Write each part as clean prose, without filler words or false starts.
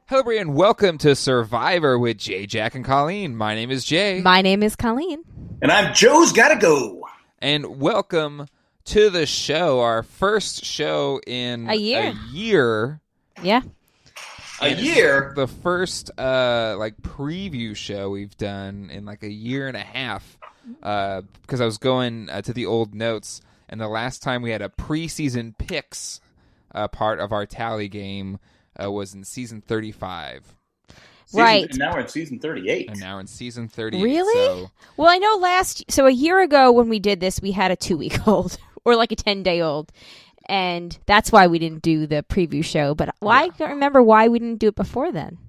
Hello, everyone, and welcome to Survivor with Jay, Jack, and Colleen. My name is Jay. My name is Colleen. And I'm Joe's Gotta Go. And welcome to the show, our first show in a year. And Yeah. A year? The first preview show we've done in like a year and a half because I was going to the old notes, and the last time we had a preseason picks part of our tally game was in season 35. Right. And now we're in season 38. And now we're in season 38. Really? So, well, I know a year ago when we did this, we had a 2-week-old or like a 10-day-old. And that's why we didn't do the preview show. But I can't remember why we didn't do it before then.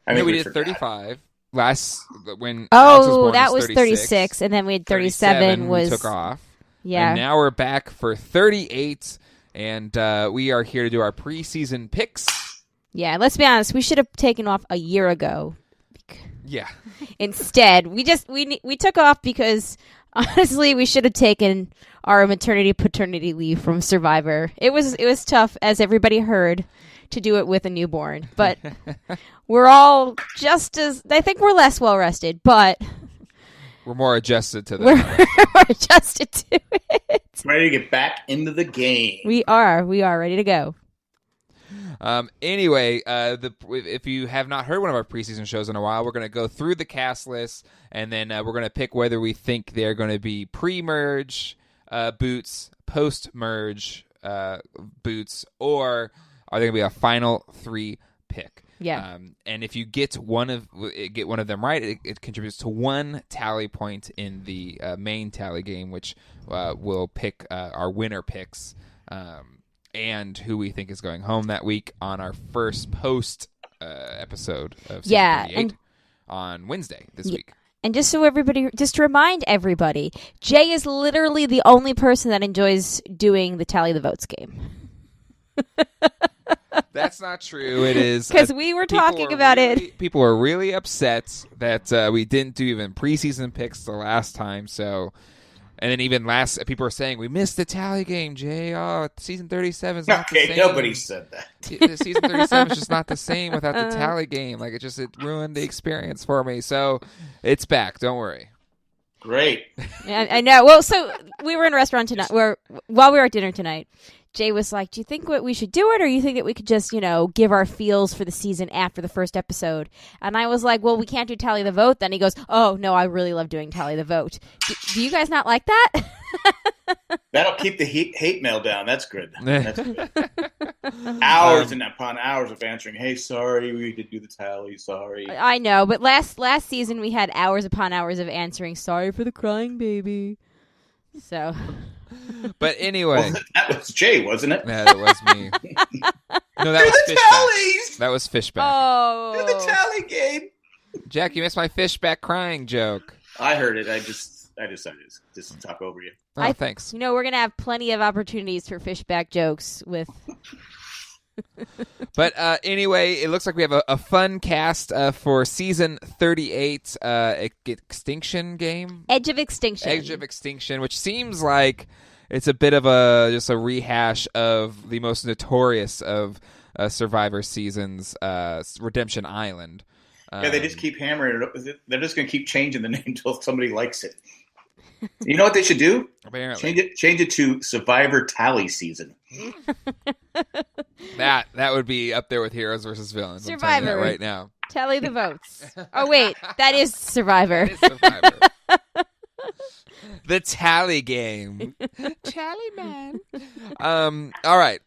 I mean, we did 35 when Alex was born that was 36. 36, and then we had 37 was we took off. Yeah. And now we're back for 38, and we are here to do our preseason picks. Yeah, let's be honest. We should have taken off a year ago. Yeah. Instead, we took off because honestly, we should have taken our paternity leave from Survivor. It was tough, as everybody heard, to do it with a newborn. But we're all I think we're less well rested, but we're more adjusted to that. We're adjusted to it. Ready to get back into the game. We are ready to go. Anyway, if you have not heard one of our preseason shows in a while, we're going to go through the cast list, and then we're going to pick whether we think they're going to be pre-merge boots, post-merge boots, or are they going to be a final 3 pick? Yeah. And if you get one of them right, it contributes to 1 tally point in the main tally game, which will pick our winner picks. And who we think is going home that week on our first post episode of season 38 on Wednesday this week. And just to remind everybody, Jay is literally the only person that enjoys doing the tally the votes game. That's not true. It is because we were talking about it. People were really upset that we didn't do even preseason picks the last time. So. And then even people were saying, we missed the tally game, Jay. Oh, season 37 is not the same. Nobody said that. Season 37 is just not the same without the tally game. Like, it ruined the experience for me. So it's back. Don't worry. Great. I know. Well, so we were in a restaurant tonight. While we were at dinner tonight, Jay was like, do you think we should do it, or you think that we could just, give our feels for the season after the first episode? And I was like, well, we can't do Tally the Vote. Then he goes, oh, no, I really love doing Tally the Vote. Do you guys not like that? That'll keep the hate mail down. That's good. That's good. Hours and upon hours of answering, hey, sorry, we did do the tally, sorry. I know, but last season we had hours upon hours of answering, sorry for the crying baby. So... But anyway, that was Jay, wasn't it? Yeah, that was me. No, that was Fishback. That was Fishback. Oh, do the tally game. Jack, you missed my Fishback crying joke. I heard it. I decided just to talk over you. Oh, thanks. We're gonna have plenty of opportunities for Fishback jokes with. But anyway, it looks like we have a fun cast for season 38 Extinction game. Edge of Extinction, which seems like it's a bit of just a rehash of the most notorious of Survivor seasons, Redemption Island. Yeah, they just keep hammering it. They're just going to keep changing the name until somebody likes it. You know what they should do? Apparently. Change it to Survivor Tally Season. That would be up there with Heroes versus Villains. Survivor. I'm telling you that right now. Tally the votes. Oh wait, that is Survivor. That is Survivor. The tally game. Tally man. All right.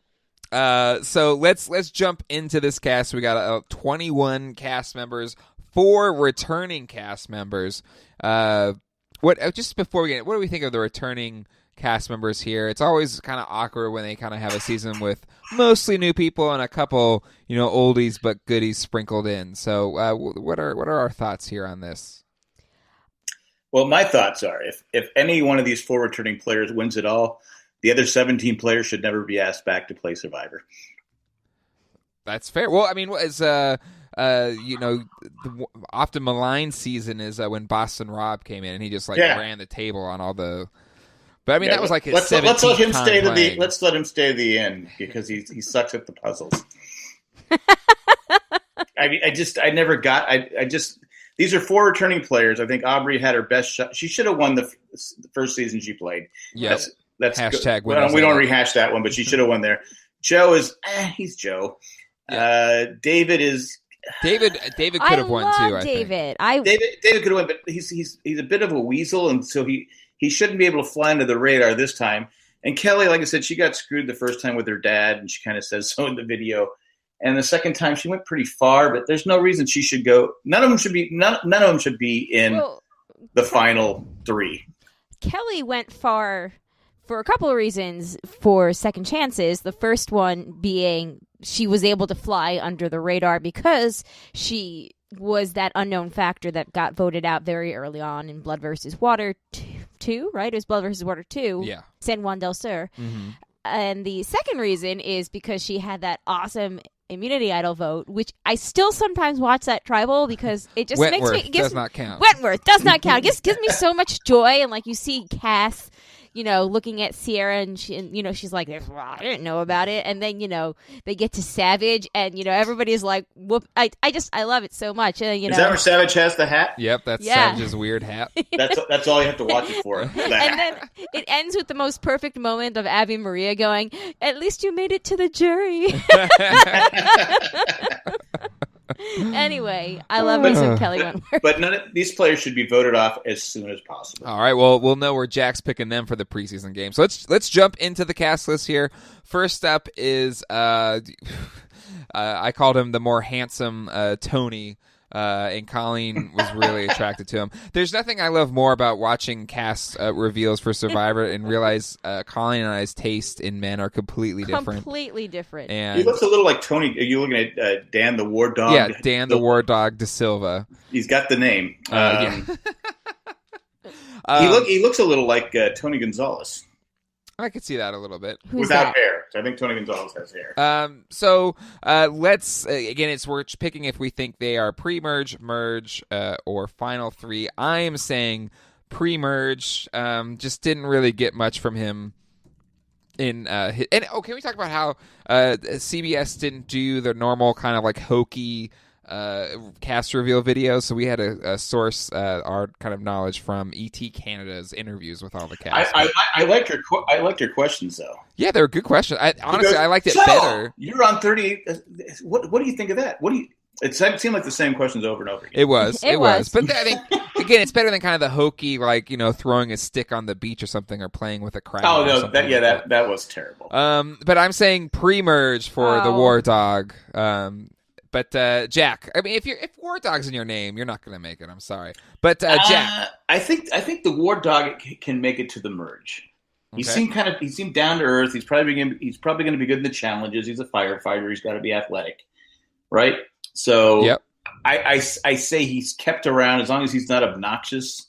So let's jump into this cast. We got 21 cast members, 4 returning cast members. Just before we get it, what do we think of the returning cast members here? It's always kind of awkward when they kind of have a season with mostly new people and a couple, oldies but goodies sprinkled in. So, what are our thoughts here on this? Well, my thoughts are if any one of these 4 returning players wins it all, the other 17 players should never be asked back to play Survivor. That's fair. Well, I mean, as the often maligned season is when Boston Rob came in and he just ran the table on all the. But I mean, that was like his 17th let's let him stay to playing. let's let him stay to the end because he sucks at the puzzles. I mean, these are 4 returning players. I think Aubrey had her best shot. She should have won the first season she played. Yeah, that's hashtag. Well, we don't rehash that one, but she should have won there. Joe is he's Joe. Yeah. David could have won too. David could have won, but he's a bit of a weasel, and so he shouldn't be able to fly under the radar this time. And Kelly, like I said, she got screwed the first time with her dad, and she kind of says so in the video. And the second time, she went pretty far, but there's no reason she should go. None of them should be in the final 3. Kelly went far for a couple of reasons for second chances. The first one being she was able to fly under the radar because she was that unknown factor that got voted out very early on in Blood versus Water 2, right? It was Blood versus Water 2. Yeah. San Juan del Sur. Mm-hmm. And the second reason is because she had that awesome Immunity Idol vote, which I still sometimes watch that tribal because it just Wentworth makes me... does not count. Wentworth does not count. It gives me so much joy. And like you see Cass, looking at Sierra and she's like, I didn't know about it. And then, they get to Savage and, everybody's like, whoop. I love it so much. And, Is that where Savage has the hat? Yep, that's Savage's weird hat. That's all you have to watch it for. And then it ends with the most perfect moment of Abby Maria going, at least you made it to the jury. Anyway, I love me some Kelly Wentworth. But none of these players should be voted off as soon as possible. All right, well, we'll know where Jack's picking them for the preseason game. So let's jump into the cast list here. First up is I called him the more handsome Tony. And Colleen was really attracted to him. There's nothing I love more about watching cast reveals for Survivor and realize Colleen and I's taste in men are completely different. Completely different. And he looks a little like Tony. Are you looking at Dan the War Dog? Yeah, Dan the War Dog Da Silva. He's got the name. Yeah. He looks a little like Tony Gonzalez. I could see that a little bit. Without hair. I think Tony Gonzalez has hair. So let's again. We're picking if we think they are pre-merge, merge, or final 3. I am saying pre-merge. Just didn't really get much from him. Can we talk about how CBS didn't do the normal kind of like hokey cast reveal video? So we had a source our kind of knowledge from ET Canada's interviews with all the cast. I liked your questions though. Yeah, they were good questions. I liked it better. You're on 38. What do you think of that? It seemed like the same questions over and over again. It was. But I think again, it's better than kind of the hokey, like throwing a stick on the beach or something, or playing with a crowd. Oh no, that was terrible. But I'm saying pre-merge for the War Dog. But Jack, I mean, if War Dog's in your name, you're not going to make it. I'm sorry, but Jack, I think the War Dog can make it to the merge. He seemed down to earth. He's probably going to be good in the challenges. He's a firefighter. He's got to be athletic, right? So yep. I say he's kept around as long as he's not obnoxious.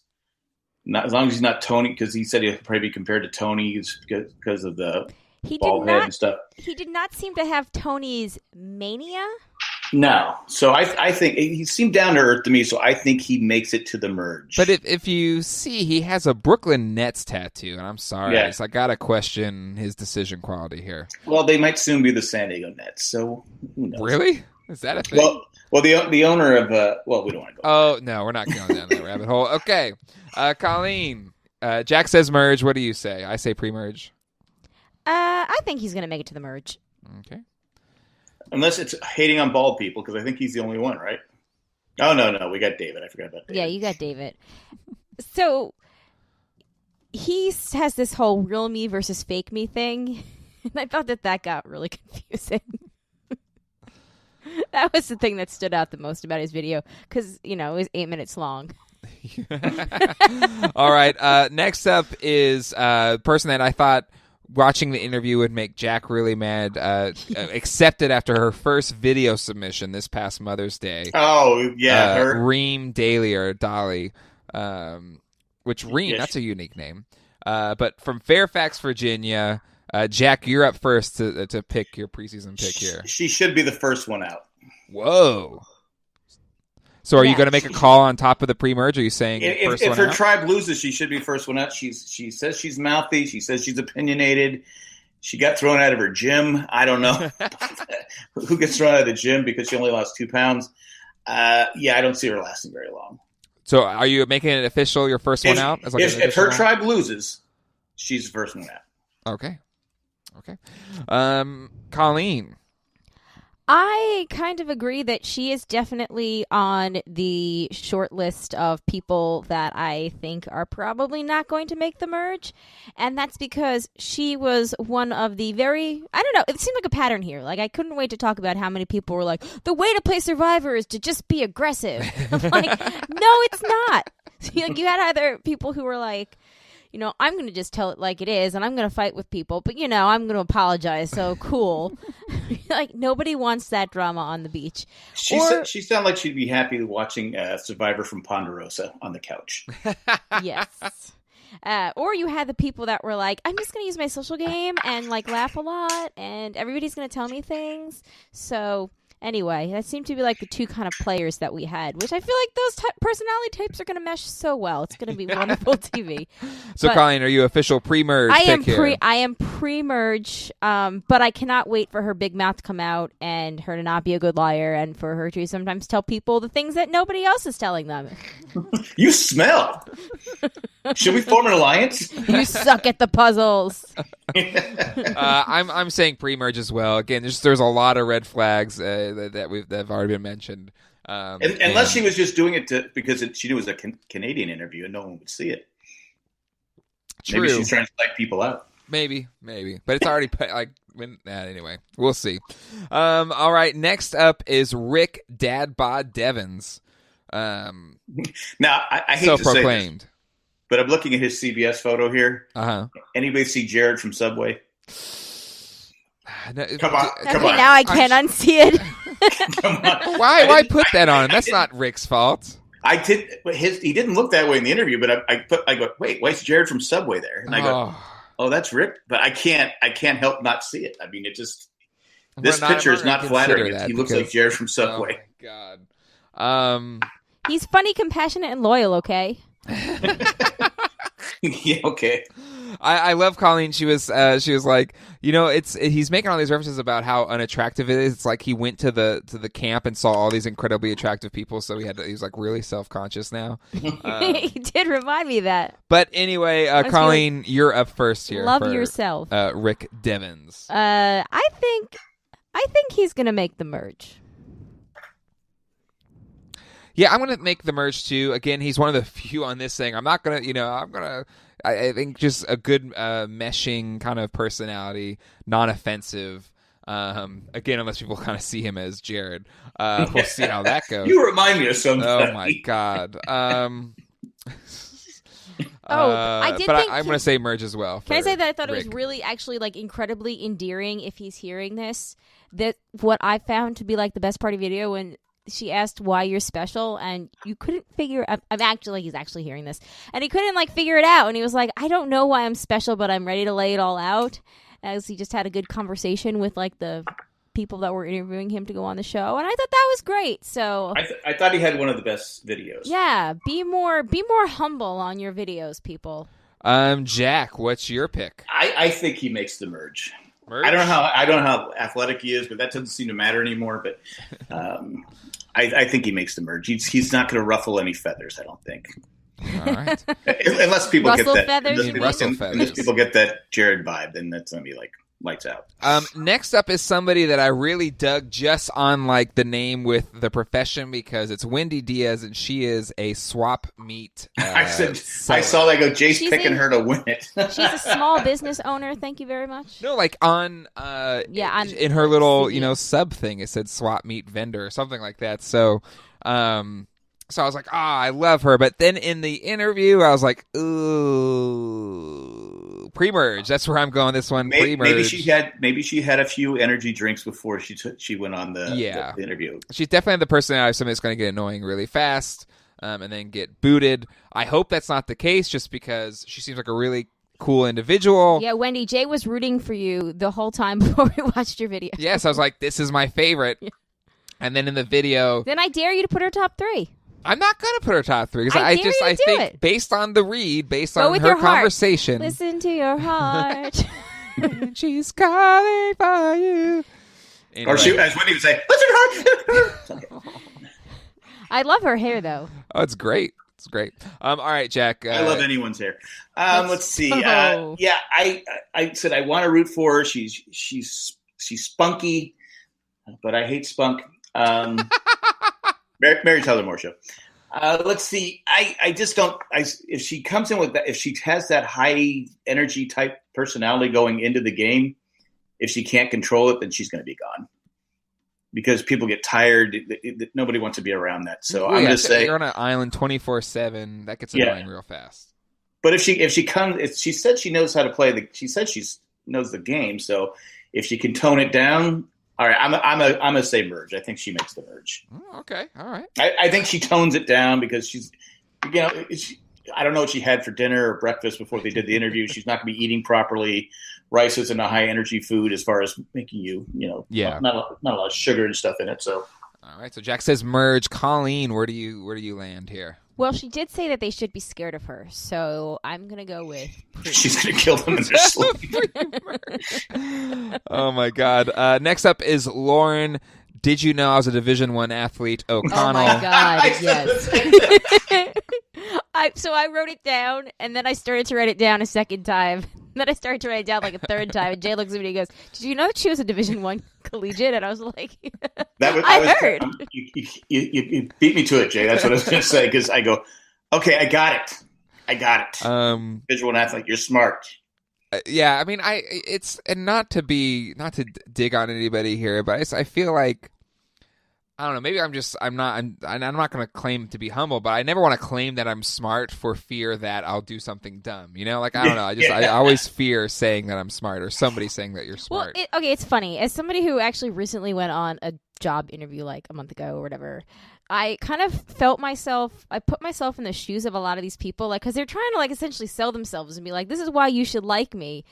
As long as he's not Tony, because he said he'll probably be compared to Tony because of the bald head and stuff. He did not seem to have Tony's mania. No. So I think he seemed down to earth to me, so I think he makes it to the merge. But if you see, he has a Brooklyn Nets tattoo, and I'm sorry. Yeah. So I got to question his decision quality here. Well, they might soon be the San Diego Nets, so who knows? Really? Is that a thing? Well, the owner of we don't want to go. Oh, no, we're not going down that rabbit hole. Okay. Colleen, Jack says merge. What do you say? I say pre-merge. I think he's going to make it to the merge. Okay. Unless it's hating on bald people, because I think he's the only one, right? Oh, no. We got David. I forgot about David. Yeah, you got David. So he has this whole real me versus fake me thing. And I thought that got really confusing. That was the thing that stood out the most about his video. Because, it was 8 minutes long. All right. Next up is a person that I thought watching the interview would make Jack really mad, accepted after her first video submission this past Mother's Day. Oh, yeah. Reem Daly or Dolly, which Reem, that's a unique name. But from Fairfax, Virginia, Jack, you're up first to pick your preseason pick here. She should be the first one out. Whoa. So are you going to make a call on top of the pre-merge? Or are you saying if her tribe loses, she should be first one out? She says she's mouthy. She says she's opinionated. She got thrown out of her gym. I don't know who gets thrown out of the gym because she only lost 2 pounds. I don't see her lasting very long. So are you making it official? Your first one out? If her tribe loses, she's the first one out. Okay. Colleen. I kind of agree that she is definitely on the short list of people that I think are probably not going to make the merge. And that's because she was one of the I don't know, it seemed like a pattern here. Like, I couldn't wait to talk about how many people were like, the way to play Survivor is to just be aggressive. I'm like, no, it's not. You had either people who were like, I'm going to just tell it like it is, and I'm going to fight with people, but, I'm going to apologize, so cool. Like, nobody wants that drama on the beach. She sounded like she'd be happy watching Survivor from Ponderosa on the couch. Yes. Or you had the people that were like, I'm just going to use my social game and, like, laugh a lot, and everybody's going to tell me things. So... Anyway, that seemed to be like the two kind of players that we had, which I feel like those personality types are going to mesh so well. It's going to be wonderful TV. So, Colleen, are you official pre-merge? I am pre-merge, but I cannot wait for her big mouth to come out and her to not be a good liar and for her to sometimes tell people the things that nobody else is telling them. You smell. Should we form an alliance? You suck at the puzzles. I'm saying pre-merge as well. Again, there's a lot of red flags that have already been mentioned. Unless she was just doing it because she knew it was a Canadian interview and no one would see it. True. Maybe she's trying to psych people out. Maybe, but it's already anyway. We'll see. All right, next up is Rick Dadbod Devins. Now I hate to say this, but I'm looking at his CBS photo here. Anybody see Jared from Subway? No, come on. Now I can't unsee it. Come on. Why put that on him? That's not Rick's fault. I did. He didn't look that way in the interview, but I go, wait, why is Jared from Subway there? And I go, oh, that's Rick. But I can't help not see it. I mean, this picture is not flattering. He looks like Jared from Subway. Oh my God. He's funny, compassionate, and loyal. Okay. Yeah. Okay. I love Colleen. She was like, he's making all these references about how unattractive it is. It's like he went to the camp and saw all these incredibly attractive people, so he was like really self-conscious now. He did remind me of that. But anyway, Colleen, you're up first here. Love yourself. Rick Devins. I think he's gonna make the merge. Yeah, I'm going to make the merge too. Again, he's one of the few on this thing. I'm not going to, I think just a good meshing kind of personality, non-offensive. Again, unless people kind of see him as Jared. We'll see how that goes. You remind me of something. Oh, my God. I did think I'm going to say merge as well. Can I say that I thought Rick. It was really actually like incredibly endearing if he's hearing this. That what I found to be like the best part of the video when she asked why you're special and you couldn't figure he's actually hearing this and he couldn't like figure it out and he was like, I don't know why I'm special, but I'm ready to lay it all out, as he just had a good conversation with like the people that were interviewing him to go on the show, and I thought that was great. So I thought he had one of the best videos. Yeah, be more humble on your videos, people. Jack, what's your pick? I think he makes the merge. I don't know how athletic he is, but that doesn't seem to matter anymore. But I think he makes the merge. He's not going to ruffle any feathers, I don't think. All right. Unless people Russell get that. feathers, Unless people get that Jared vibe, then that's going to be like lights out. Next up is somebody that I really dug just on like the name with the profession, because it's Wendy Diaz and she is a swap meet. I saw that go. Jay's picking her to win it. She's a small business owner. Thank you very much. No, like on in her little sub thing it said swap meet vendor or something like that. So so I was like, I love her. But then in the interview, I was like, ooh, pre-merge. That's where I'm going. This one, pre-merge. Maybe she had a few energy drinks before she went on the interview. She's definitely the personality of somebody that's going to get annoying really fast and then get booted. I hope that's not the case, just because she seems like a really cool individual. Yeah, Wendy, Jay was rooting for you the whole time before we watched your video. Yes, I was like, this is my favorite. Yeah. And then in the video, then I dare you to put her top 3. I'm not gonna put her top 3 because I think based on the read, based Go on her conversation, listen to your heart. She's calling for you. Anyway. Or she, as Wendy would say, listen to her. I love her hair though. Oh, it's great. It's great. All right, Jack. I love anyone's hair. Let's see. I said I want to root for her. She's spunky, but I hate spunk. Mary Tyler Moore Show. Let's see. I just don't. If she comes in with that, if she has that high energy type personality going into the game, if she can't control it, then she's going to be gone. Because people get tired, nobody wants to be around that. So I'm going to say you're on an island 24/7. That gets annoying real fast. But if she comes, if she said she knows how to play she said she knows the game. So if she can tone it down, all right. I'm gonna say merge. I think she makes the merge. Okay, all right. I think she tones it down because she's, I don't know what she had for dinner or breakfast before they did the interview. She's not going to be eating properly. Rice isn't a high energy food as far as making you, not a lot of sugar and stuff in it. So, all right. So Jack says merge. Colleen, where do you land here? Well, she did say that they should be scared of her, so I'm gonna go with. She's gonna kill them in their sleep. Oh my God! Next up is Lauren. Did you know I was a Division I athlete? O'Connell. Oh my God! Yes. So I wrote it down, and then I started to write it down a second time. Then I started to write it down like a third time, and Jay looks at me and he goes, "Did you know that she was a Division I collegiate?" And I was like, "I heard." You beat me to it, Jay. That's what I was going to say because I go, "Okay, I got it. Visual athlete, you're smart." Yeah, I mean, it's and not to dig on anybody here, but I feel like. I don't know. Maybe I'm not going to claim to be humble, but I never want to claim that I'm smart for fear that I'll do something dumb. Like, I don't know. I always fear saying that I'm smart or somebody saying that you're smart. Well, it's funny. As somebody who actually recently went on a job interview like a month ago or whatever, I kind of felt I put myself in the shoes of a lot of these people, like, because they're trying to like essentially sell themselves and be like, this is why you should like me.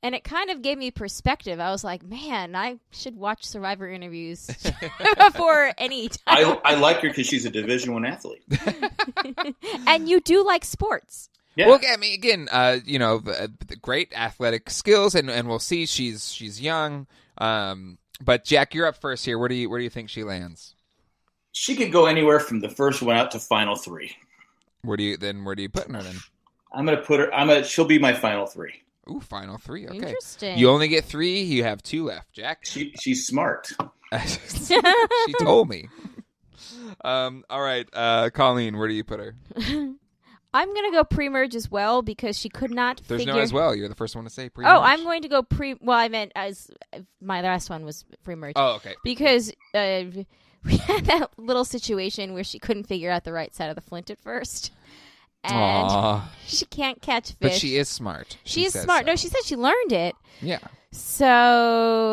And it kind of gave me perspective. I was like, man, I should watch Survivor interviews before any time. I like her because she's a Division I athlete. And you do like sports. Yeah. Well, I mean, again, the great athletic skills, and we'll see she's young. But Jack, you're up first here. Where do you think she lands? She could go anywhere from the first one out to final 3. Where do you putting her then? I'm going to put her. She'll be my final 3. Ooh, final 3. Okay. Interesting. You only get 3. You have 2 left, Jack. She's smart. She told me. All right, Colleen, where do you put her? I'm going to go pre-merge as well because she could not There's no as well. You're the first one to say pre-merge. Oh, I'm going to go well, I meant as my last one was pre-merge. Oh, okay. Because we had that little situation where she couldn't figure out the right side of the flint at first. And she can't catch fish. But she is smart. She is smart. So. No, she said she learned it. Yeah. So.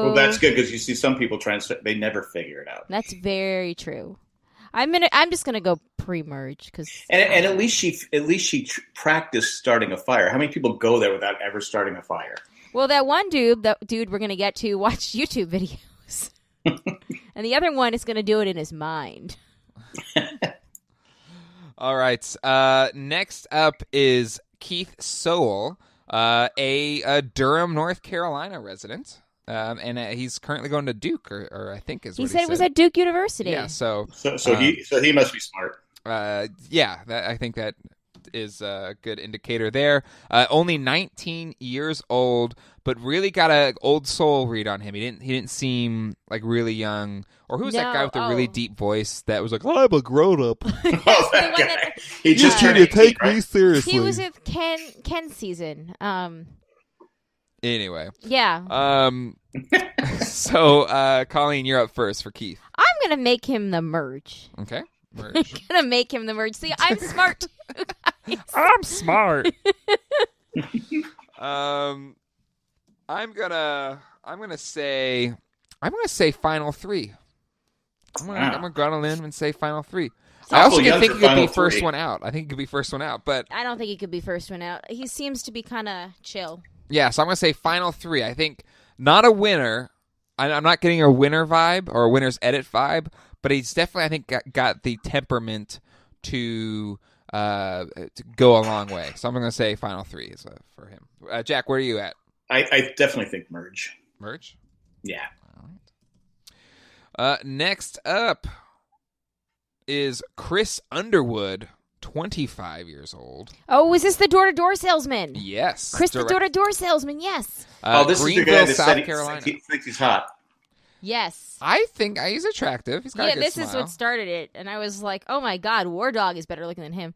Well, that's good because you see some people they never figure it out. That's very true. I'm just gonna go pre-merge because. And at least she practiced starting a fire. How many people go there without ever starting a fire? Well, that one dude we're gonna get to watch YouTube videos, and the other one is gonna do it in his mind. All right. Next up is Keith Sowell, a Durham, North Carolina resident. And he's currently going to Duke, or I think is what he said. He said it was at Duke University. Yeah, so he must be smart. I think that is a good indicator there. Only 19 years old, but really got a old soul read on him. He didn't seem like really young. Or who's that guy with the really deep voice that was like, I'm a grown up. That guy. He just trying to take me seriously. He was with Ken's season. Anyway. Yeah. So, Colleen, you're up first for Keith. I'm going to make him the merge. Okay. Merge. I'm going to make him the merge. See, I'm smart. I'm smart. I'm gonna say final 3. I'm gonna go on a limb and say final 3. I also young think for he could be final first three. one out. I think he could be first one out. But I don't think he could be first one out. He seems to be kind of chill. yeah, so I'm going to say final three. I think not a winner. I'm not getting a winner vibe or a winner's edit vibe, but he's definitely, I think, got the temperament to go a long way. So I'm going to say final three is for him. Jack, where are you at? I definitely think merge. Merge? Yeah. All right. Next up is Chris Underwood, 25 years old. Oh, is this the door-to-door salesman? Yes. Chris, the door-to-door salesman, yes. This Greenville, is the guy that South said Carolina. he thinks he's hot. Yes. I think he's attractive. He's got a good this smile. is what started it. And I was like, oh my God, War Dog is better looking than him.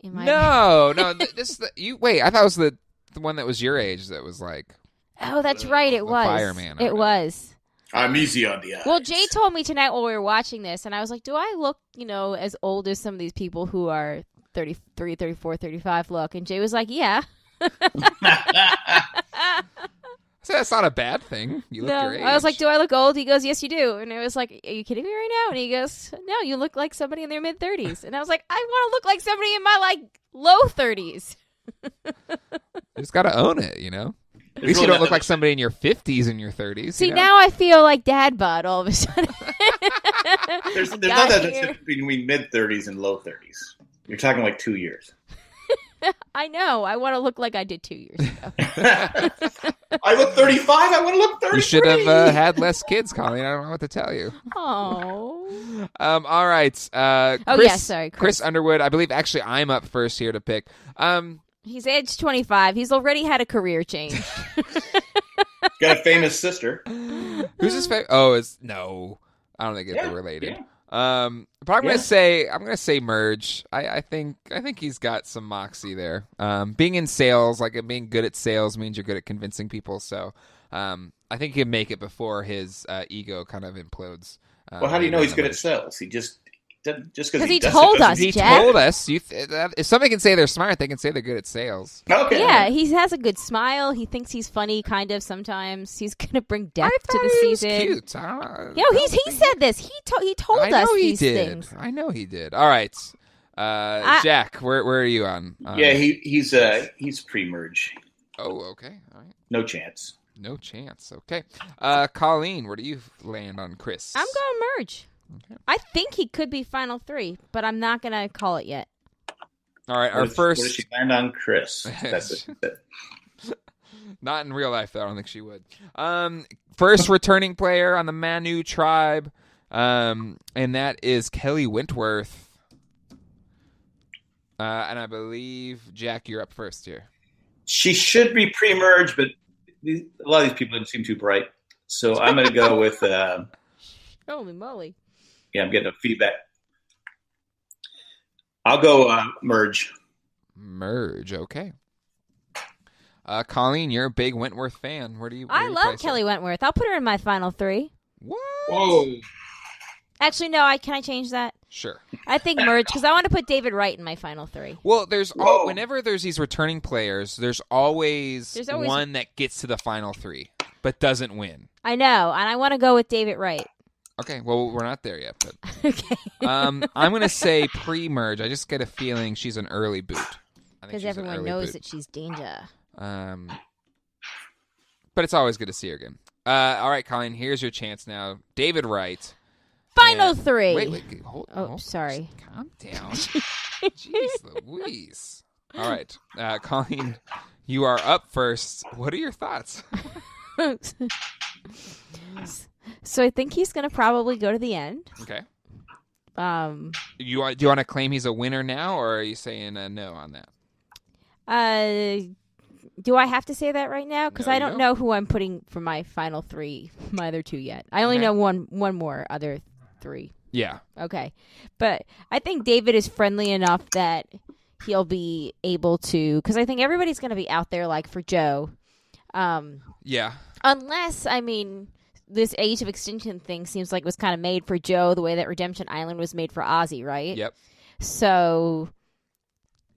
No. This is wait, I thought it was the one that was your age that was like. Oh, that's right. It was. Fireman or It whatever. was. I'm easy on the eyes. Well, Jay told me tonight while we were watching this, and I was like, do I look, as old as some of these people who are 33, 34, 35 look? And Jay was like, yeah. So that's not a bad thing. You look your age. I was like, do I look old? He goes, yes, you do. And I was like, are you kidding me right now? And he goes, no, you look like somebody in their mid-30s. And I was like, I want to look like somebody in my, low 30s. You just got to own it, At least you don't look like somebody in your 50s and your 30s. See, now I feel like dad bod all of a sudden. there's not that difference between mid-30s and low 30s. You're talking like 2 years. I know. I want to look like I did 2 years ago. I look 35. I want to look 33. You should have had less kids, Colleen. I don't know what to tell you. Oh. All right. Chris Underwood. I believe actually I'm up first here to pick. He's age 25. He's already had a career change. Got a famous sister. Who's his favorite? Oh, no. I don't think they're related. Yeah. But I'm gonna say merge. I think he's got some moxie there. Being in sales, being good at sales, means you're good at convincing people. So, I think he can make it before his ego kind of implodes. Well, how do you know he's good at sales? He just because he told us. He Jack. told us. If somebody can say they're smart, they can say they're good at sales. Okay. Yeah, he has a good smile. He thinks he's funny, kind of. Sometimes he's gonna bring depth to the season. He was cute. I don't know. He said this. He told us these things. I know he did. All right, Jack, where are you on? Yeah, he's pre-merge. Oh, okay. All right. No chance. No chance. Okay. Colleen, where do you land on Chris? I'm going merge. Okay. I think he could be final three, but I'm not going to call it yet. All right, Where does she land on Chris? That's it. Not in real life, though. I don't think she would. First returning player on the Manu tribe, and that is Kelly Wentworth. And I believe, Jack, you're up first here. She should be pre-merge, but a lot of these people didn't seem too bright. So I'm going to go with... Holy moly. Yeah, I'm getting a feedback. I'll go merge. Merge, okay. Colleen, you're a big Wentworth fan. Where do you? I love Kelly Wentworth. I'll put her in my final three. What? Whoa. Actually, no. Can I change that? Sure. I think merge because I want to put David Wright in my final three. Well, whenever there's these returning players, there's always one that gets to the final three but doesn't win. I know, and I want to go with David Wright. Okay, well, we're not there yet. But okay. I'm going to say pre-merge. I just get a feeling she's an early boot. Because everyone knows that she's danger. But it's always good to see her again. All right, Colleen, here's your chance now. David Wright. Final three. Wait. Hold, sorry. Calm down. Jeez Louise. All right. Colleen, you are up first. What are your thoughts? So I think he's going to probably go to the end. Okay. Do you want to claim he's a winner now, or are you saying no on that? Do I have to say that right now? Because No, I you don't know who I'm putting for my final three, my other two yet. I only know one more other three. Yeah. Okay. But I think David is friendly enough that he'll be able to, because I think everybody's going to be out there like for Joe. Yeah. Unless, this Age of Extinction thing seems like it was kind of made for Joe the way that Redemption Island was made for Ozzy, right? Yep. So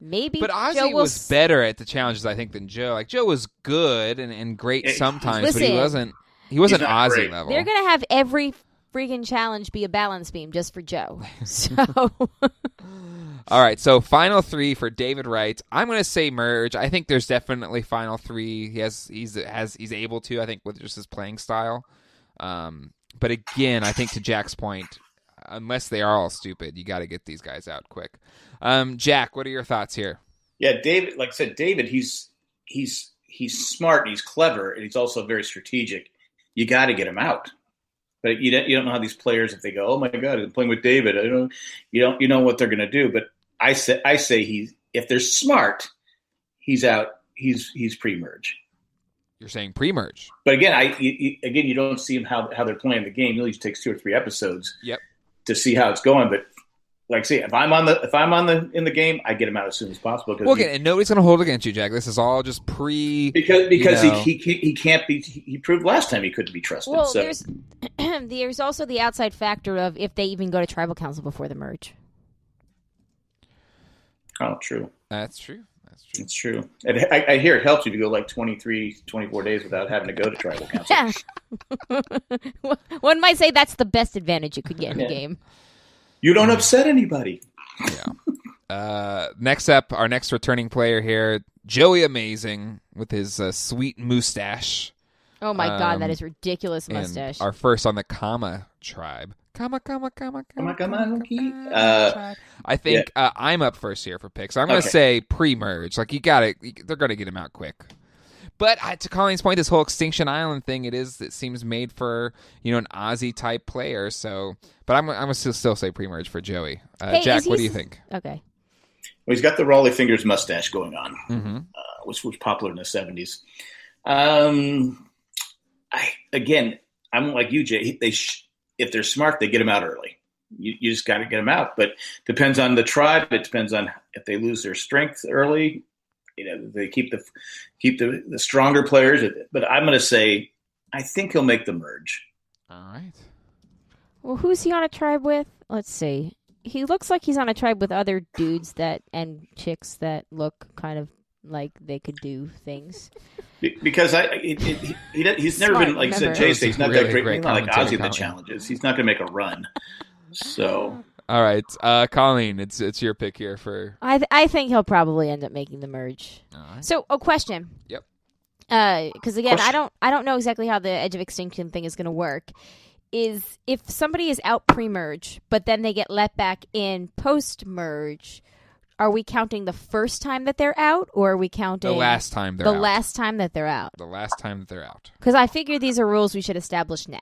maybe But Ozzy Joe was better at the challenges, I think, than Joe. Like, Joe was good and great sometimes, but he wasn't He's not Ozzy great. level. They're going to have every freaking challenge be a balance beam just for Joe. So, All right, so final 3 for David Wright. I'm going to say merge. I think there's definitely final 3. He's able to. I think with just his playing style. But again, I think to Jack's point, unless they are all stupid, you got to get these guys out quick. Jack, what are your thoughts here? Yeah, David. Like I said, David. He's smart and he's clever and he's also very strategic. You got to get him out. But you don't know how these players, if they go, oh my God, I'm playing with David. You know what they're going to do. But I say if they're smart, he's out. He's pre-merge. You're saying pre-merge. But again, you don't see him how they're playing the game. It usually takes 2 or 3 episodes. Yep. To see how it's going. But like I say, if I'm in the game, I get him out as soon as possible. Well, again, and nobody's going to hold against you, Jack. This is all just because he can't be. He proved last time he couldn't be trusted. well, So. there's also the outside factor of if they even go to tribal council before the merge. Oh, true. That's true. It's true. And I hear it helps you to go like 23, 24 days without having to go to tribal council. Yeah. One might say that's the best advantage you could get in the game. You don't upset anybody. Yeah. Next up, our next returning player here, Joey Amazing with his sweet mustache. Oh my God, that is ridiculous mustache. Our first on the Kama tribe. Kama. I think I'm up first here for picks. I'm going to say pre-merge. Like they're going to get him out quick. But to Colleen's point, this whole Extinction Island thing, it seems made for an Aussie type player. So, but I'm going to still say pre-merge for Joey. Jack, what do you think? Okay. Well, he's got the Raleigh Fingers mustache going on, mm-hmm. Which was popular in the 70s. I'm like you, Jay. If they're smart, they get him out early. You just got to get them out. But depends on the tribe. It depends on if they lose their strength early. They keep the stronger players. But I'm going to say, I think he'll make the merge. All right. Well, who's he on a tribe with? Let's see. He looks like he's on a tribe with other dudes and chicks that look kind of like they could do things. Because he's never been, like said, Jay said, he's not that great. He's not like Ozzy the challenges. He's not going to make a run. So. All right, Colleen, it's your pick here for. I think he'll probably end up making the merge. All right. So, question. Yep. Because again, I don't know exactly how the Edge of Extinction thing is going to work. Is if somebody is out pre-merge, but then they get let back in post-merge, are we counting the first time that they're out, or are we counting the last time they're out? The last time that they're out. The last time that they're out. Because I figure these are rules we should establish now.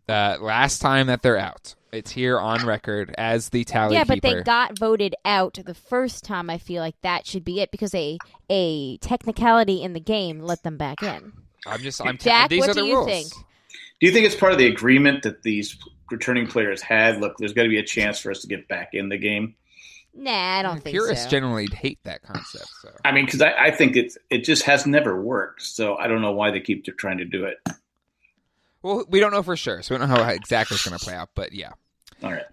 Last time that they're out. It's here on record as the tally keeper. Yeah, but they got voted out the first time. I feel like that should be it because a technicality in the game let them back in. Jack, these what are the do you rules. think? Do you think it's part of the agreement that these returning players had? Look, there's got to be a chance for us to get back in the game. Nah, I don't think so. Purists generally hate that concept. So. I mean, because I think it just has never worked. So I don't know why they keep trying to do it. Well, we don't know for sure, so we don't know how exactly it's going to play out. But yeah. All right.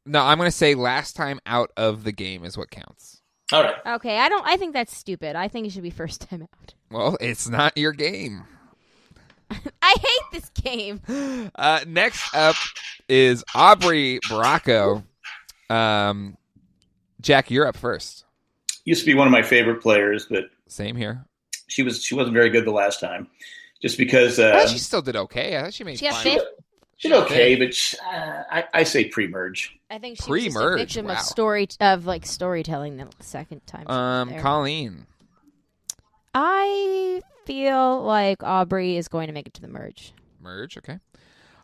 No, I'm going to say last time out of the game is what counts. All right. Okay, I think that's stupid. I think it should be first time out. Well, it's not your game. I hate this game. Next up is Aubrey Baracco. Jack, you're up first. Used to be one of my favorite players, but same here. She wasn't very good the last time, just because. I thought she still did okay. I thought she made. She got fine. fifth. She did okay, but I say pre-merge. I think she was just a victim wow. of storytelling the second time. Colleen. I feel like Aubrey is going to make it to the merge. Merge, okay.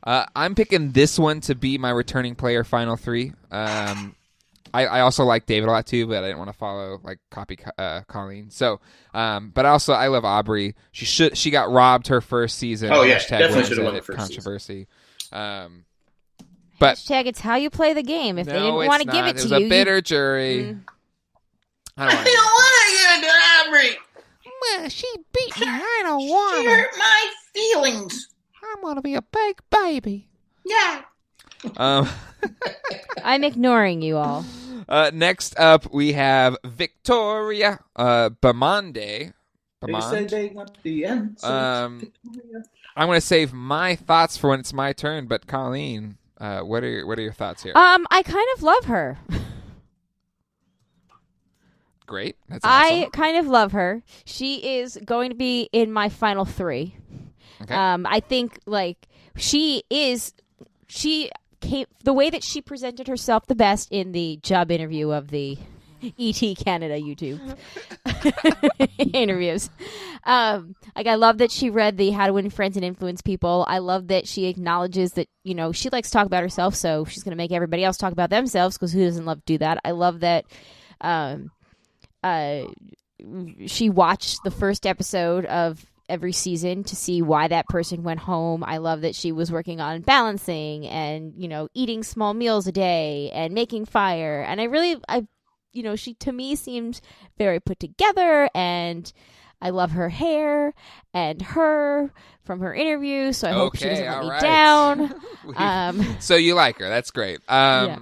I'm picking this one to be my returning player final 3. I also like David a lot too, but I didn't want to follow copy Colleen. So, but also I love Aubrey. She got robbed her first season. Oh yeah, definitely should have won the first controversy. Season. But hashtag it's how you play the game. If they didn't want to give it to you, it was a bitter jury. I don't want to give it to Aubrey. Well, she beat me. I don't want. She hurt my feelings. I'm gonna be a big baby. Yeah. I'm ignoring you all. Next up, we have Victoria Bamande. They say they want the answer. I'm going to save my thoughts for when it's my turn. But Colleen, what are your thoughts here? I kind of love her. Great. That's awesome. I kind of love her. She is going to be in my final 3. Okay. I think she came the way that she presented herself the best in the job interview of the ET Canada YouTube interviews. I love that she read the How to Win Friends and Influence People. I love that she acknowledges that, she likes to talk about herself, so she's going to make everybody else talk about themselves, because who doesn't love to do that? I love that she watched the first episode of every season to see why that person went home. I love that she was working on balancing and, eating small meals a day and making fire. And she to me seems very put together, and I love her hair and her from her interview. So I hope she doesn't let me down. So you like her. That's great. Yeah.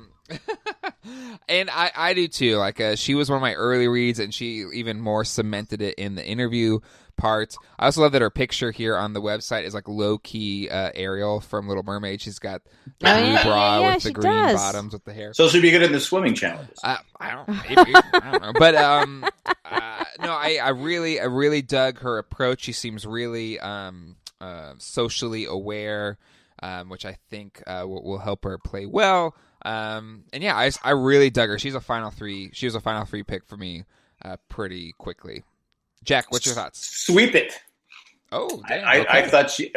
And I do too. She was one of my early reads, and she even more cemented it in the interview part. I also love that her picture here on the website is low key Ariel from Little Mermaid. She's got the blue bra with the green bottoms with the hair. So she'd be good in the swimming challenges. I don't know, but no, I really dug her approach. She seems really socially aware, which I think will help her play well. And yeah, I really dug her. She was a final 3 pick for me pretty quickly. Jack, what's your thoughts? Sweep it. Oh, damn. I thought she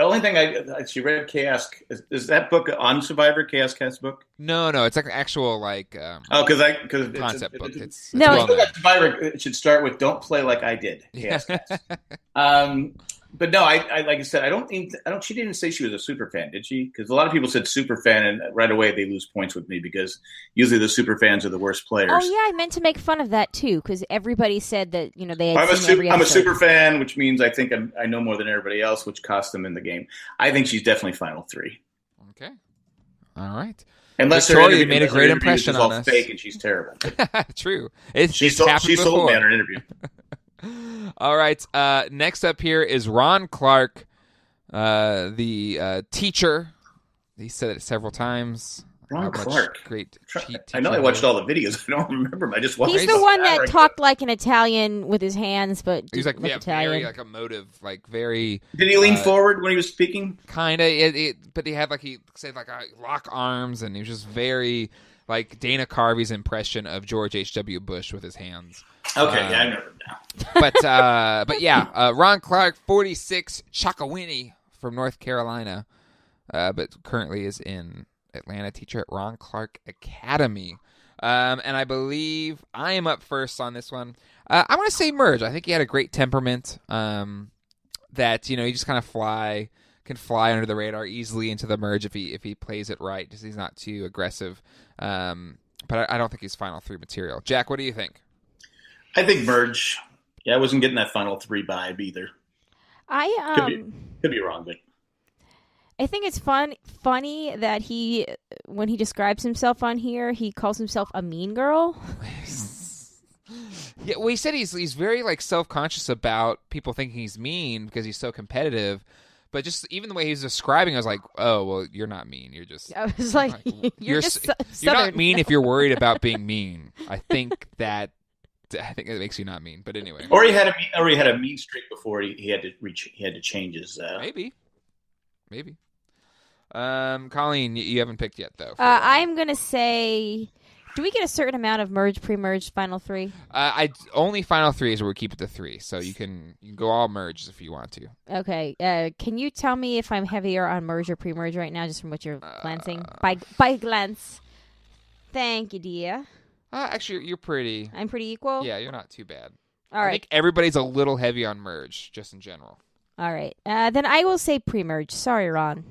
read Chaos. Is that book on Survivor? Chaos Cast book? No, it's an actual because concept book. It's no, well known. Survivor. It should start with "Don't play like I did." Chaos Cast. But no, I like I said, I don't. She didn't say she was a super fan, did she? Because a lot of people said super fan, and right away they lose points with me because usually the super fans are the worst players. Oh yeah, I meant to make fun of that too, because everybody said that they had seen every episode. I'm a super fan, which means I think I know more than everybody else, which cost them in the game. I think she's definitely final 3. Okay, all right. Unless Victoria made a great impression on us. Fake and she's terrible. True. She sold me on her interview. All right. Next up here is Ron Clark, the teacher. He said it several times. Ron Clark. Great. I know I watched all the videos. I don't remember him. I just watched. He's the one that talked like an Italian with his hands, but he's Italian. very emotive, very. Did he lean forward when he was speaking? Kind of. But he had he said lock arms, and he was just very Dana Carvey's impression of George H.W. Bush with his hands. Okay, I remember him now. But yeah, Ron Clark, 46, Chakawinnie from North Carolina, but currently is in Atlanta, teacher at Ron Clark Academy. And I believe I am up first on this one. I want to say Merge. I think he had a great temperament that, he just kind of can fly under the radar easily into the Merge if he plays it right. Just he's not too aggressive. But I don't think he's final 3 material. Jack, what do you think? I think Merge. Yeah, I wasn't getting that final 3 vibe either. Could be wrong, but I think it's funny that when he describes himself on here, he calls himself a mean girl. Yeah, well, he said he's very self-conscious about people thinking he's mean because he's so competitive. But just even the way he was describing, I was like, "Oh, well, you're not mean. You're just." I was like, "You're just you're not mean if you're worried about being mean." I think it makes you not mean. But anyway, or he had a mean streak before he had to change his. Maybe. Colleen, you haven't picked yet though. I'm gonna say. Do we get a certain amount of pre-merge, final 3? Only final 3 is where we keep it to 3, so you can go all merge if you want to. Okay. Can you tell me if I'm heavier on merge or pre-merge right now, just from what you're glancing by glance? Thank you, dear. Actually, you're pretty. I'm pretty equal. Yeah, you're not too bad. All right. I think everybody's a little heavy on merge, just in general. All right. Then I will say pre-merge. Sorry, Ron.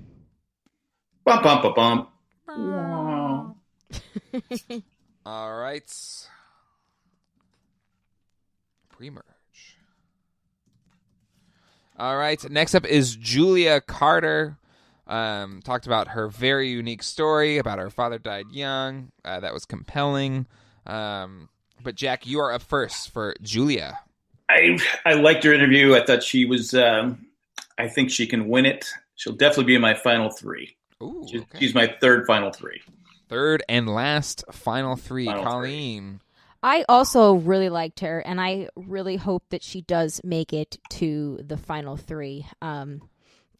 Bump, bump, bump, bump. All right. Pre-merge. All right. Next up is Julia Carter. Talked about her very unique story about her father died young. That was compelling. But Jack, you are up first for Julia. I liked her interview. I thought she was. I think she can win it. She'll definitely be in my final three. Ooh, okay. She's my third final three. Third and last final three. Final Colleen. I also really liked her, and I really hope that she does make it to the final three.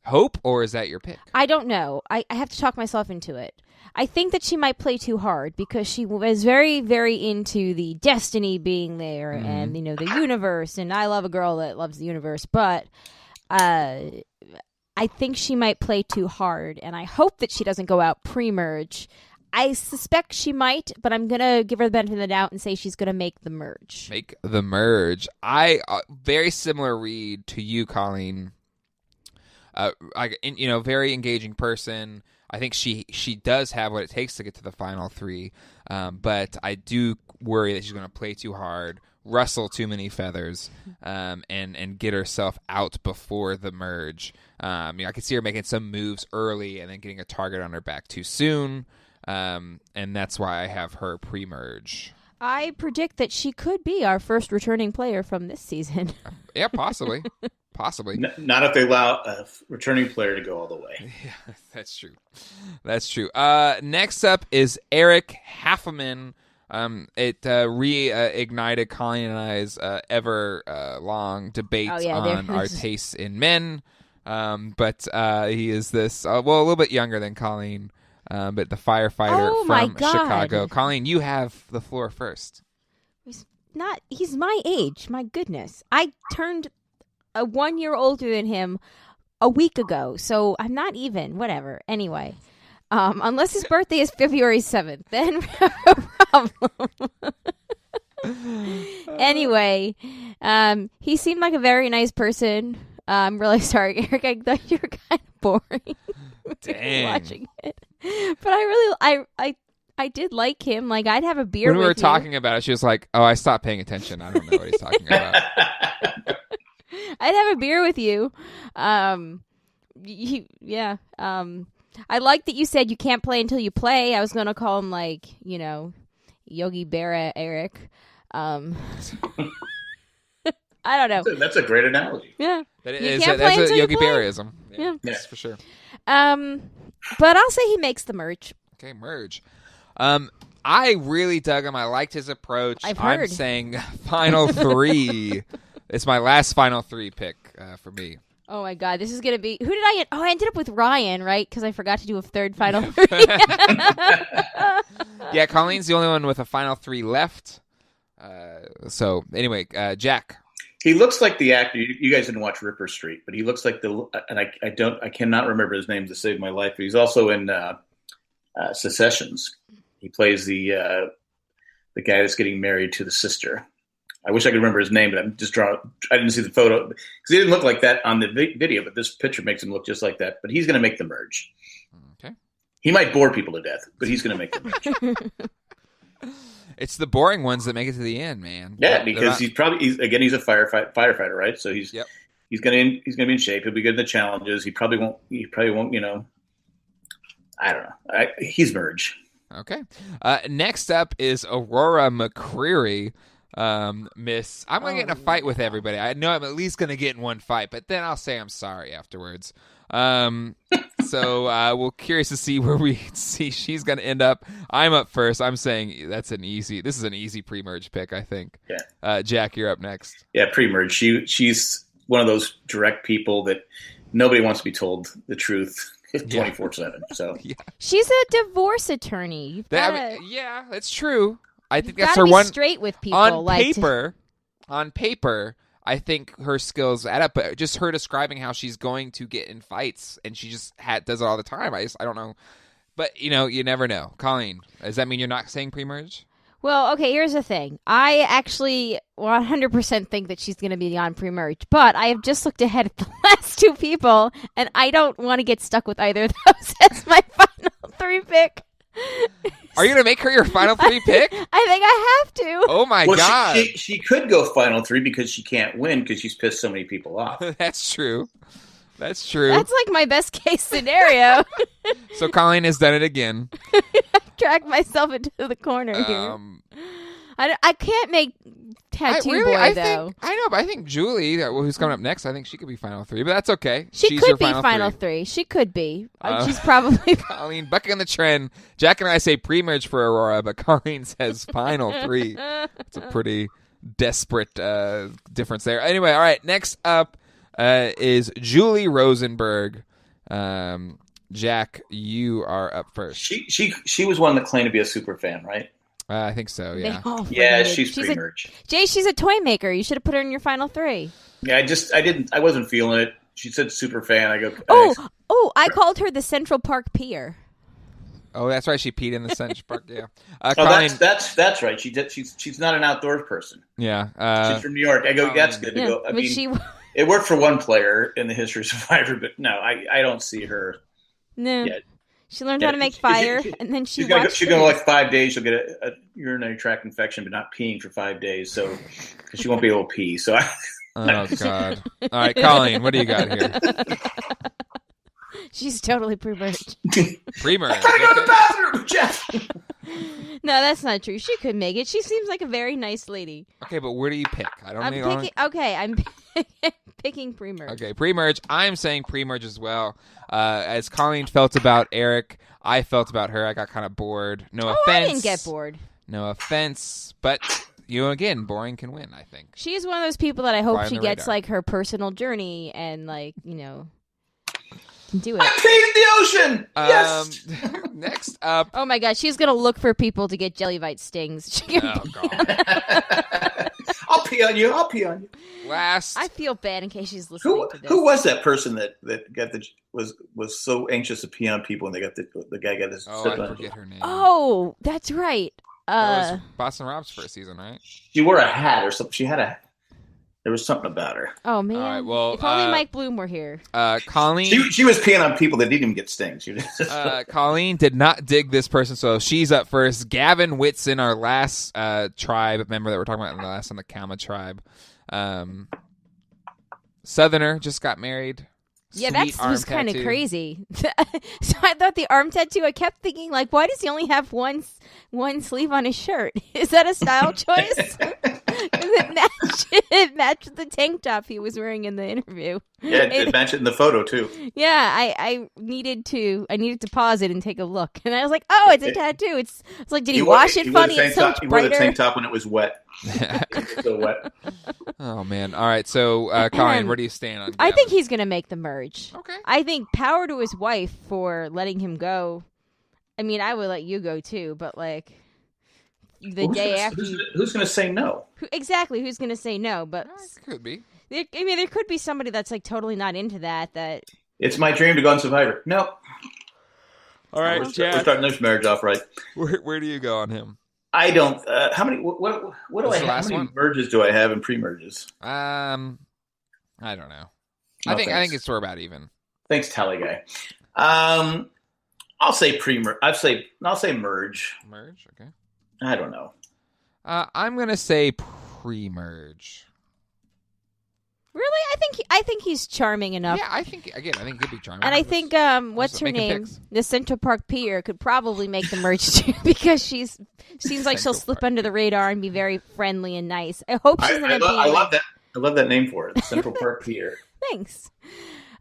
Hope, or is that your pick? I don't know. I have to talk myself into it. I think that she might play too hard because she was very, very into the destiny being there and, the universe. And I love a girl that loves the universe. But I think she might play too hard. And I hope that she doesn't go out pre-merge. I suspect she might, but I'm going to give her the benefit of the doubt and say she's going to make the merge. Make the merge. I very similar read to you, Colleen. Very engaging person. I think she does have what it takes to get to the final three, but I do worry that she's going to play too hard, rustle too many feathers, and get herself out before the merge. I could see her making some moves early and then getting a target on her back too soon, and that's why I have her pre-merge. I predict that she could be our first returning player from this season. Yeah, possibly. Possibly. Not if they allow a returning player to go all the way. Yeah, that's true. That's true. Next up is Eric Halfman. It reignited Colleen and I's ever long debate on our tastes in men. But he is this, a little bit younger than Colleen, but the firefighter from Chicago. Colleen, you have the floor first. He's my age. My goodness. I turned a 1 year older than him a week ago, so I'm not even. Whatever. Anyway, unless his birthday is February 7th, then we have a problem. Anyway, he seemed like a very nice person. I'm really sorry, Eric. I thought you were kind of boring. Dang. Watching it, but I did like him. Like, I'd have a beer with When we were you. talking about it, she was like, "Oh, I stopped paying attention. I don't know what he's talking about." I'd have a beer with you. I like that you said you can't play until you play. I was going to call him, Yogi Berra Eric. I don't know. That's a great analogy. Yeah. That's a Yogi Berraism. Yeah, that's for sure. But I'll say he makes the merge. Okay, merge. I really dug him. I liked his approach. I've heard. I'm saying final three. It's my last final three pick for me. Oh my God, this is gonna be. Who did I get? Oh, I ended up with Ryan, right? Because I forgot to do a third final three. Yeah, Colleen's the only one with a final three left. So anyway, Jack. He looks like the actor. You guys didn't watch Ripper Street, but he looks like I cannot remember his name to save my life. But he's also in Secessions. He plays the guy that's getting married to the sister. I wish I could remember his name, but I didn't see the photo because he didn't look like that on the video. But this picture makes him look just like that. But he's going to make the merge. Okay. He might bore people to death, but he's going to make the merge. It's the boring ones that make it to the end, man. Yeah, because he's a firefighter, right? So he's going to be in shape. He'll be good in the challenges. He probably won't. I don't know. He's merge. Okay. Next up is Aurora McCreary. Miss, I'm going to get in a fight with everybody. I know I'm at least going to get in one fight, but then I'll say I'm sorry afterwards. So we're curious to see where we see she's going to end up. I'm up first. I'm saying this is an easy pre-merge pick, I think. Yeah. Jack, you're up next. Yeah, pre-merge. She's one of those direct people that nobody wants to be told the truth 24/7. So yeah. She's a divorce attorney. Yeah, that's true. I think that's her one. Straight with people On paper, I think her skills add up. But just her describing how she's going to get in fights, and she just does it all the time. I don't know, but you never know. Colleen, does that mean you're not saying pre-merge? Well, okay. Here's the thing. I actually 100% think that she's going to be on pre-merge, but I have just looked ahead at the last two people, and I don't want to get stuck with either of those as my final three pick. Are you going to make her your final three pick? I think I have to. Oh, my God. She could go final three because she can't win because she's pissed so many people off. That's true. That's like my best case scenario. So Colleen has done it again. Drag myself into the corner here. I can't make tattoo really, boy, I though. think I know, but I think Julie, who's coming up next, I think she could be final 3, but that's okay. She She's could your be final final 3. 3. She could be. She's probably. Colleen bucking the trend. Jack and I say pre-merge for Aurora, but Colleen says final 3. It's a pretty desperate difference there. Anyway, all right. Next up is Julie Rosenberg. Jack, you are up first. She was one that claimed to be a super fan, right? I think so. Yeah. Yeah, she's pre-merge. Jay, she's a toy maker. You should have put her in your final 3. Yeah, I wasn't feeling it. She said super fan. I go. I called her the Central Park Pier. Oh, that's right. She peed in the Central Park. Yeah. Colleen, that's right. She's not an outdoors person. Yeah. She's from New York. I go. That's good to go. I mean, it worked for one player in the history of Survivor, but no, I don't see her. No. Yet. She learned how to make fire, and then she's gonna go like 5 days. She'll get a urinary tract infection, but not peeing for 5 days. So because she won't be able to pee. So oh God! All right, Colleen, what do you got here? She's totally pre-merged. Pre-merged. I gotta go to the bathroom, Jeff. No, that's not true. She could make it. She seems like a very nice lady. Okay, but where do you pick? I'm picking pre-merge. Okay, pre-merge. I'm saying pre-merge as well. As Colleen felt about Eric, I felt about her. I got kind of bored. No offense. I didn't get bored. No offense, but again, boring can win, I think. She's one of those people that I hope she gets radar. like her personal journey and can do it. I peed in the ocean. Yes. Next up. Oh my God, she's gonna look for people to get jellyvite stings. Oh God. I'll pee on you. Last. I feel bad in case she's listening to this. Who was that person that got was so anxious to pee on people and they got the guy got this? Oh, I forget her name. Oh, that's right. That was Boston Rob's first season, right? She wore a hat or something. There was something about her. Oh man! All right, well, if only Mike Bloom were here. Colleen. She was peeing on people that didn't even get stings. Colleen did not dig this person, so she's up first. Gavin Whitson, our last tribe member that we're talking about, on the Kama tribe. Southerner just got married. Yeah, that was kind of crazy. So I thought the arm tattoo. I kept thinking, like, why does he only have one sleeve on his shirt? Is that a style choice? It matched the tank top he was wearing in the interview. Yeah, it matched it in the photo too. Yeah, I needed to pause it and take a look, and I was like, oh, it's a tattoo. It's like, did he wash it funny? It's so He wore the brighter. tank top when it was wet. It was so wet. Oh man! All right, so Colleen, where do you stand on Gavin? I think he's gonna make the merge. Okay. I think power to his wife for letting him go. I mean, I would let you go too, but like the day after, who's going to say no? Exactly, who's gonna say no? But could be. I mean, there could be somebody that's like totally not into that. It's my dream to go on Survivor. No. All right, we're starting this marriage off right. Where do you go on him? I don't. How many? What do I have? How many merges do I have in pre-merges? I don't know. No, I think it's sort of about even. Thanks, Tally Guy. I'll say pre-merge. I'll say merge. Merge, okay. I don't know. I'm gonna say pre-merge. Really, I think he's charming enough. Yeah, I think he could be charming. And I think what's her name? The Central Park Pier could probably make the merge too, because seems like she'll slip under the radar and be very friendly and nice. I hope she's gonna be. I love that. I love that name for it, Central Park Pier. Thanks.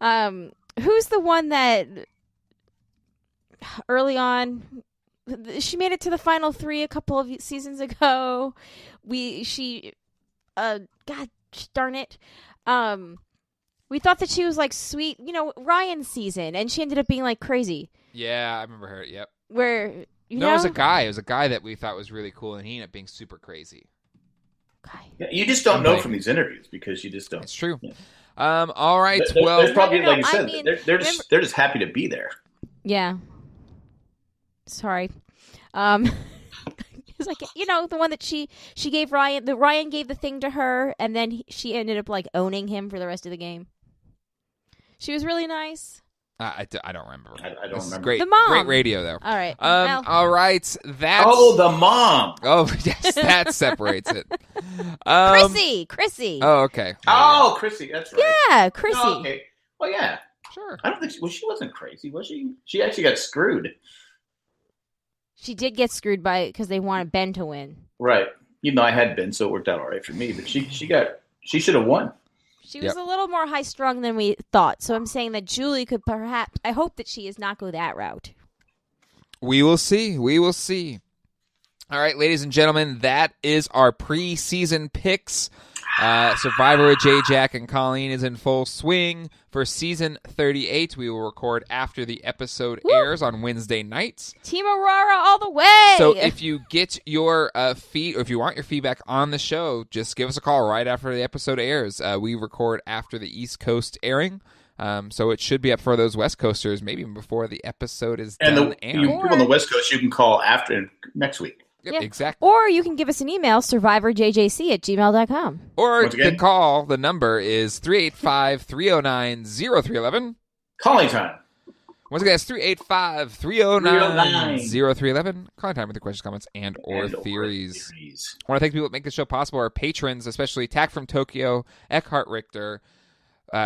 Who's the one that early on she made it to the final 3 a couple of seasons ago? God darn it. We thought that she was like sweet, Ryan's season, and she ended up being like crazy. Yeah, I remember her. Yep. Where it was a guy. It was a guy that we thought was really cool, and he ended up being super crazy. Yeah, you just don't know from these interviews because you just don't. It's true. Yeah. All right. There's probably, no, like you said, I mean, they're just happy to be there. Yeah. Sorry. It's like, the one that she gave Ryan. Ryan gave the thing to her, and then she ended up like owning him for the rest of the game. She was really nice. I don't remember. I don't remember. Great, the mom. Great radio though. All right. All right. That's the mom. Oh yes, that separates it. Chrissy. Oh okay. Oh, Chrissy. That's right. Yeah, Chrissy. Oh, okay. Well, yeah. Sure. I don't think she wasn't crazy, was she? She actually got screwed. She did get screwed because they wanted Ben to win. Right. Even though I had been, so it worked out all right for me. But she should have won. She was a little more high strung than we thought. So I'm saying that Julie could perhaps. I hope that she does not go that route. We will see. We will see. All right, ladies and gentlemen, that is our preseason picks. Survivor with Jay, Jack, and Colleen is in full swing for season 38. We will record after the episode airs on Wednesday nights. Team Aurora all the way. So if you get your or if you want your feedback on the show, just give us a call right after the episode airs. We record after the East Coast airing. So it should be up for those West Coasters maybe even before the episode is done airing. People on the West Coast, you can call after next week. Yep, exactly. Or you can give us an email, survivorjjc@gmail.com. Or you can call. The number is 385-309-0311. Calling time. Once again, that's 385-309-0311. Calling time with the questions, comments, and or theories. I want to thank people that make the show possible. Our patrons, especially Tack from Tokyo, Eckhart Richter,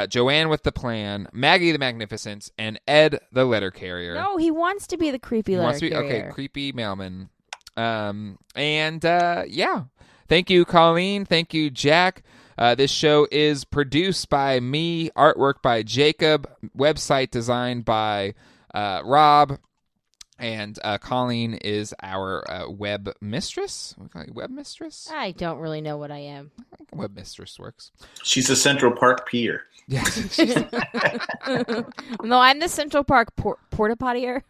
Joanne with the Plan, Maggie the Magnificent, and Ed the Letter Carrier. No, he wants to be the creepy letter carrier. Okay, creepy mailman. Thank you, Colleen. Thank you, Jack. This show is produced by me, artwork by Jacob, website designed by Rob, and Colleen is our web mistress. We call you web mistress? I don't really know what I am. I think web mistress works. She's a Central Park peer. Yes. No, I'm the Central Park porta pottier.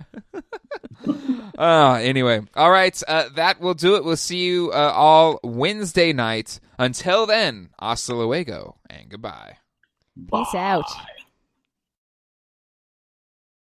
Anyway. All right. That will do it. We'll see you all Wednesday night. Until then, hasta luego and goodbye. Peace out. Bye.